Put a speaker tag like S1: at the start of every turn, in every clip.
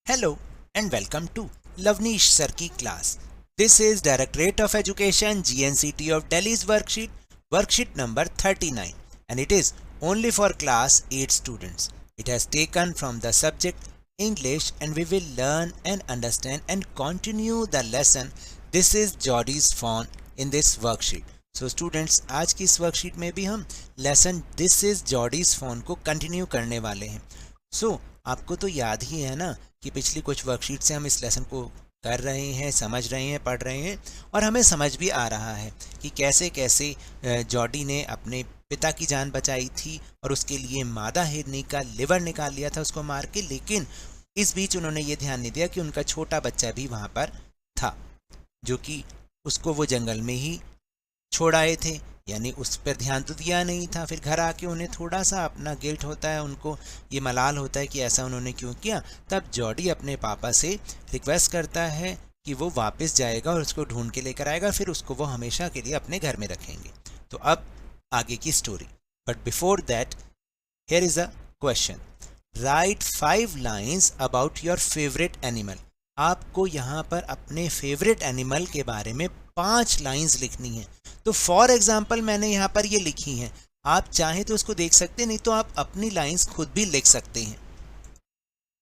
S1: Hello and welcome to Lavnish Sir की class. This is Directorate of Education GNCT of Delhi's worksheet number 39, and it is only for class 8 students. It has taken from the subject English and we will learn and understand and continue the lesson. This is Geordie's phone in this worksheet. So students, आज की इस worksheet में भी हम lesson this is Jodie's phone को continue करने वाले हैं. सो आपको तो याद ही है ना कि पिछली कुछ वर्कशीट से हम इस लेसन को कर रहे हैं, समझ रहे हैं, पढ़ रहे हैं और हमें समझ भी आ रहा है कि कैसे कैसे जॉडी ने अपने पिता की जान बचाई थी और उसके लिए मादा हिरनी का लिवर निकाल लिया था उसको मार के. लेकिन इस बीच उन्होंने ये ध्यान नहीं दिया कि उनका छोटा बच्चा भी वहाँ पर था जो कि उसको वो जंगल में ही छोड़ आए थे, यानी उस पर ध्यान तो दिया नहीं था. फिर घर आके उन्हें थोड़ा सा अपना गिल्ट होता है, उनको ये मलाल होता है कि ऐसा उन्होंने क्यों किया. तब जॉडी अपने पापा से रिक्वेस्ट करता है कि वो वापस जाएगा और उसको ढूंढ के लेकर आएगा, फिर उसको वो हमेशा के लिए अपने घर में रखेंगे. तो अब आगे की story. But before that here is a question. Right 5 lines about your favourite animal. आपको यहाँ पर अपने फेवरेट एनिमल के बारे में 5 लाइन्स लिखनी है. तो फॉर एग्जाम्पल मैंने यहाँ पर ये लिखी हैं, आप चाहें तो उसको देख सकते हैं, नहीं तो आप अपनी लाइन्स खुद भी लिख सकते हैं.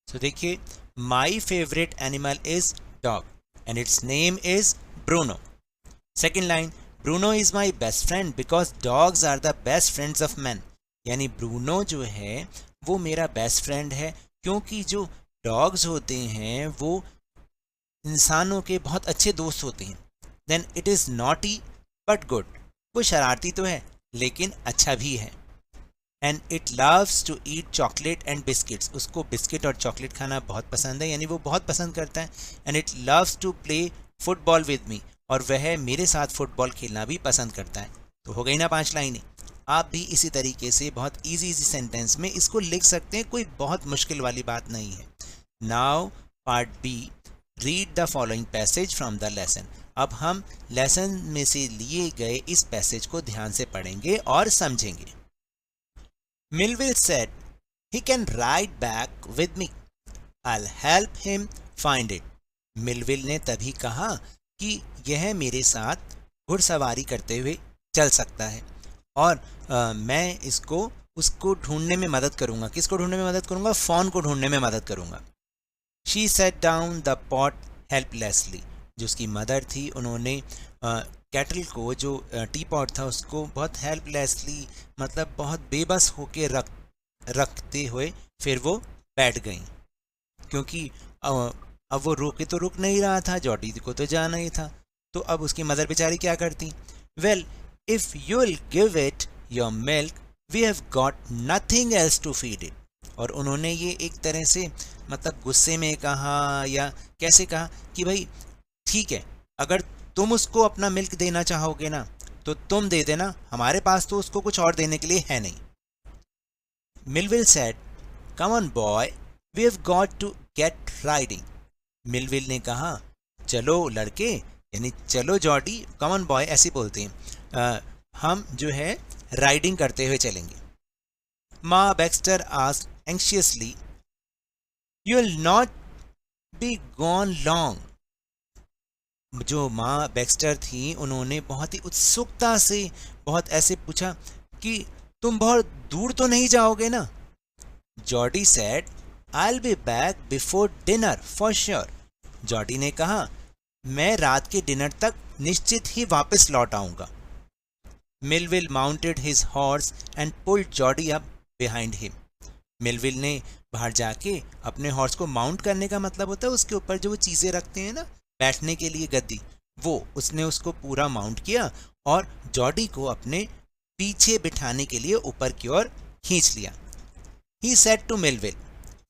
S1: तो देखिए, my favourite animal is dog and its name is Bruno. Second line, Bruno is my best friend because dogs are the best friends of man. यानी ब्रूनो जो है वो मेरा बेस्ट फ्रेंड है क्योंकि जो डॉग्स होते हैं वो इंसानों के बहुत अच्छे दोस्त होते हैं. Then it is naughty but good. वो शरारती तो है लेकिन अच्छा भी है. And it loves to eat chocolate and biscuits. उसको बिस्किट और चॉकलेट खाना बहुत पसंद है, यानी वो बहुत पसंद करता है. And it loves to play football with me. और वह मेरे साथ फुटबॉल खेलना भी पसंद करता है. तो हो गई ना 5 लाइनें. आप भी इसी तरीके से बहुत इजी सेंटेंस में इसको लिख सकते हैं, कोई बहुत मुश्किल वाली बात नहीं है. Now part B, read the following passage from the lesson. अब हम लेसन में से लिए गए इस पैसेज को ध्यान से पढ़ेंगे और समझेंगे. Millville said he can ride back with me. I'll help him find it. Millville ने तभी कहा कि यह मेरे साथ घुड़सवारी करते हुए चल सकता है और मैं उसको ढूंढने में मदद करूंगा. किसको ढूंढने में मदद करूंगा? फॉन को ढूंढने में मदद करूंगा. She said down the pot helplessly. जो उसकी मदर थी उन्होंने कैटल को, जो टी पॉट था उसको बहुत हेल्पलेसली, मतलब बहुत बेबस होके रखते हुए फिर वो बैठ गई क्योंकि अब वो रोके तो रुक नहीं रहा था, जॉडी को तो जाना ही था. तो अब उसकी मदर बेचारी क्या करती? Well, if you will give it your milk we have got nothing else to feed it. और उन्होंने ये एक तरह से मतलब गुस्से में कहा या कैसे कहा कि भाई ठीक है, अगर तुम उसको अपना मिल्क देना चाहोगे ना तो तुम दे देना, हमारे पास तो उसको कुछ और देने के लिए है नहीं. Millwheel said come on boy we have got to get riding. Millwheel ने कहा चलो लड़के, यानी चलो जॉडी, कम ऑन बॉय ऐसे बोलते हैं, हम जो है राइडिंग करते हुए चलेंगे. माँ Baxter asked anxiously you will not be gone long. जो माँ बैक्स्टर थी उन्होंने बहुत ही उत्सुकता से बहुत ऐसे पूछा कि तुम बहुत दूर तो नहीं जाओगे ना. Jordi said I will be back before dinner for sure. Jordi ने कहा मैं रात के डिनर तक निश्चित ही वापस लौट आऊंगा. Millville mounted his horse and pulled Jordi up behind him. Millville ने बाहर जाके अपने हॉर्स को माउंट करने का मतलब होता है उसके ऊपर जो वो चीज़ें रखते हैं ना बैठने के लिए, गद्दी, वो उसने उसको पूरा माउंट किया और जॉडी को अपने पीछे बिठाने के लिए ऊपर की ओर खींच लिया. He said to Millwheel.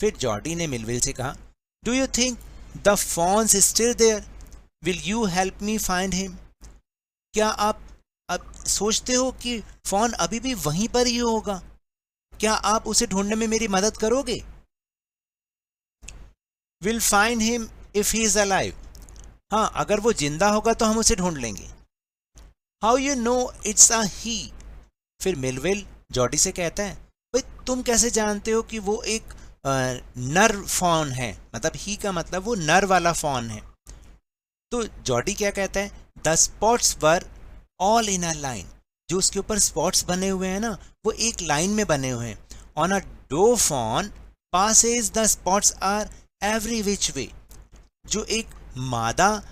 S1: फिर जॉडी ने मिलविल से कहा do you think the fawns still there, will you help me find him. क्या आप अब सोचते हो कि फॉन अभी भी वहीं पर ही होगा? क्या आप उसे ढूंढने में मेरी मदद करोगे? Will find him if he is alive. हाँ, अगर वो जिंदा होगा तो हम उसे ढूंढ लेंगे. How you know it's a he. फिर मिलविल जॉडी से कहता है भाई तुम कैसे जानते हो कि वो एक नर फॉन है, मतलब ही का मतलब वो नर वाला फॉन है। तो जॉडी क्या कहता है, the spots were all in a line, जो उसके ऊपर स्पॉट्स बने हुए हैं ना वो एक लाइन में बने हुए हैं। On a doe fawn passes the spots are every which way, जो एक मादा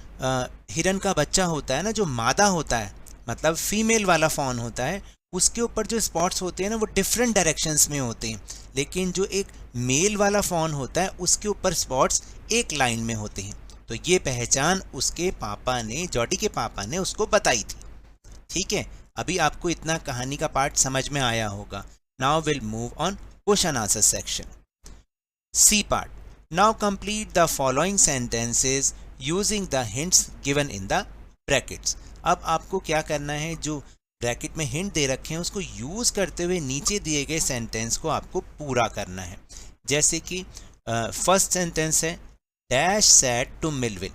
S1: हिरन का बच्चा होता है ना, जो मादा होता है मतलब फीमेल वाला फॉन होता है, उसके ऊपर जो स्पॉट्स होते हैं ना वो डिफरेंट डायरेक्शंस में होते हैं, लेकिन जो एक मेल वाला फॉन होता है उसके ऊपर स्पॉट्स एक लाइन में होते हैं। तो ये पहचान उसके पापा ने, जॉडी के पापा ने उसको बताई थी। ठीक है, अभी आपको इतना कहानी का पार्ट समझ में आया होगा। Now will move on question answer section. C part, now complete the following sentences using the hints given in the brackets. अब आपको क्या करना है, जो ब्रैकेट में हिंट दे रखे हैं उसको यूज करते हुए नीचे दिए गए सेंटेंस को आपको पूरा करना है। जैसे कि फर्स्ट सेंटेंस है, dash said to Millwheel,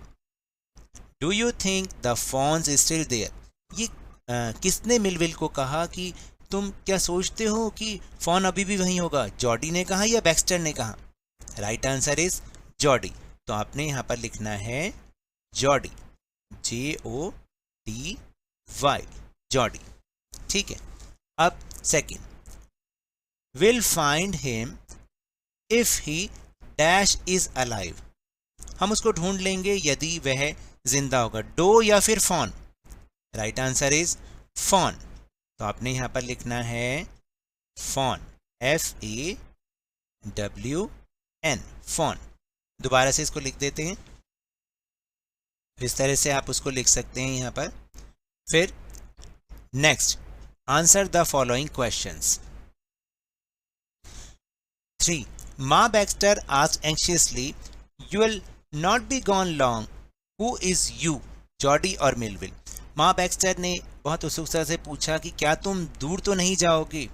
S1: do you think the fawns is still there. ये किसने मिलविल को कहा कि तुम क्या सोचते हो कि फॉन अभी भी वहीं होगा, जॉडी ने कहा या बैक्स्टर ने कहा? Right answer is Jordi. तो आपने यहाँ पर लिखना है जॉडी, JODY, जॉडी। ठीक है, अब second, will find him if he dash is alive, हम उसको ढूंढ लेंगे यदि वह जिंदा होगा, डो या फिर fawn? Right answer is fawn. तो आपने यहां पर लिखना है फॉन, FAWN, फॉन। दोबारा से इसको लिख देते हैं, इस तरह से आप उसको लिख सकते हैं यहां पर। फिर next, answer the following questions. 3. Ma Baxter asked anxiously, "You will not be gone long. Who is you, Jordi और मिलविल?" माँ बैक्स्टर ने बहुत उत्सुकता से पूछा कि क्या तुम दूर तो नहीं जाओगे?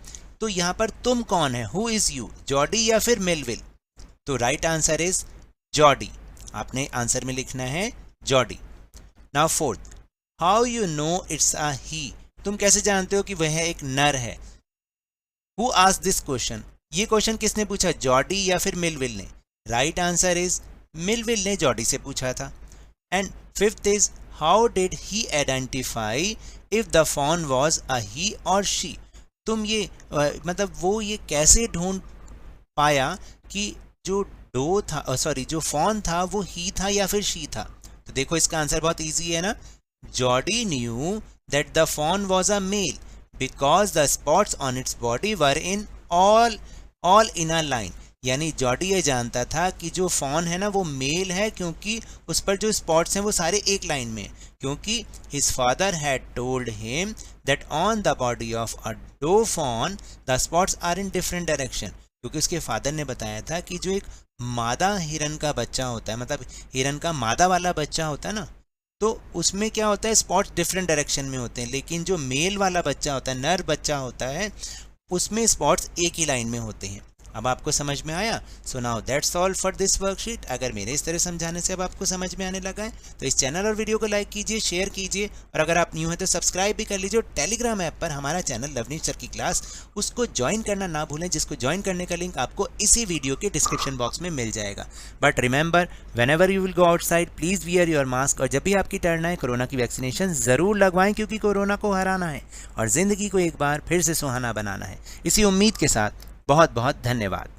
S1: तो यहाँ पर तुम कौन है, हु इज यू, जॉडी या फिर मिलविल? तो राइट आंसर इज जॉडी। आपने आंसर में लिखना है Jody. Now fourth, how you know it's a he, तुम कैसे जानते हो कि वह एक नर है? हु आस्क्ड दिस क्वेश्चन, ये क्वेश्चन किसने पूछा, जॉडी या फिर मिलविल ने? राइट आंसर इज मिलविल ने जॉडी से पूछा था। And fifth is, how did he identify if the fawn was a he और शी, तुम ये मतलब वो ये कैसे ढूंढ पाया कि जो डो था, जो फॉन था वो ही था या फिर शी था? तो देखो इसका आंसर बहुत इजी है ना, Jody knew that the fawn was a male because the spots on its body were in all in a line, यानी जॉडी ये जानता था कि जो फॉन है ना वो मेल है क्योंकि उस पर जो स्पॉट्स हैं वो सारे एक लाइन में, क्योंकि his father had told him that on the body of a doe fawn the spots are in different direction, क्योंकि उसके फादर ने बताया था कि जो एक मादा हिरन का बच्चा होता है, मतलब हिरन का मादा वाला बच्चा होता है ना, तो उसमें क्या होता है, स्पॉट्स डिफरेंट डायरेक्शन में होते हैं, लेकिन जो मेल वाला बच्चा होता है, नर बच्चा होता है, उसमें स्पॉट्स एक ही लाइन में होते हैं। अब आपको समझ में आया? So now that's all for this worksheet. अगर मेरे इस तरह समझाने से अब आपको समझ में आने लगा है तो इस चैनल और वीडियो को लाइक कीजिए, शेयर कीजिए, और अगर आप न्यू हैं तो सब्सक्राइब भी कर लीजिए। टेलीग्राम ऐप पर हमारा चैनल लवनीश सर की क्लास, उसको ज्वाइन करना ना भूलें, जिसको ज्वाइन करने का लिंक आपको इसी वीडियो के डिस्क्रिप्शन बॉक्स में मिल जाएगा। But remember, when ever you will go outside please wear your mask, और जब भी आपकी टर्न आए कोरोना की वैक्सीनेशन ज़रूर लगवाएं, क्योंकि कोरोना को हराना है और ज़िंदगी को एक बार फिर से सुहाना बनाना है। इसी उम्मीद के साथ बहुत बहुत धन्यवाद।